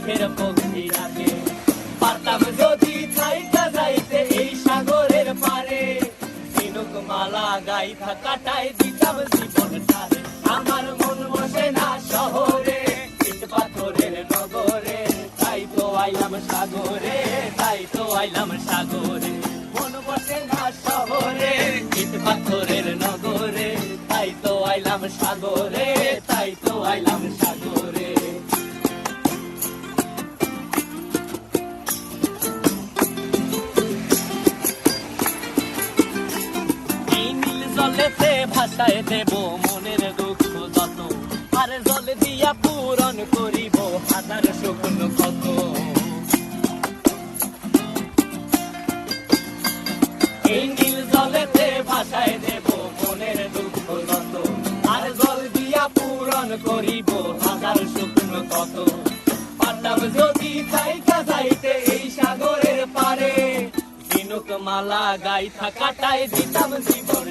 সুখের পক্ষী ডাকে। পারতাম যদি থাইকা যাইতে এই সাগরের পারে, ঝিনুক মালা গাইথা কাটায় দিতাম জীবনটারে। আমার মন বসে না শহরে, ইট পাথরের নগরে, তাই তো আইলাম সাগরে, তাই তো আইলাম সাগরে। মন বসে না শহরে, ইট পাথরের নগরে, তাই তো আইলাম সাগরে, তাই তো আইলাম সাগরে। এই নীল জলেতে ভাসায় দেব মনের দুঃখ যত, আর জল দিয়া পূরণ করিব হাজার শুকনো ক্ষত। এই নীল জলেতে ভাসায় দেব মনের দুঃখ যত, আর জল দিয়া পূরণ করিব হাজার শুকনো ক্ষত। পারতাম যদি থাইকা যাইতে এই সাগরের পারে, ঝিনুক মালা গাইথা কাটায় দিতাম জীবন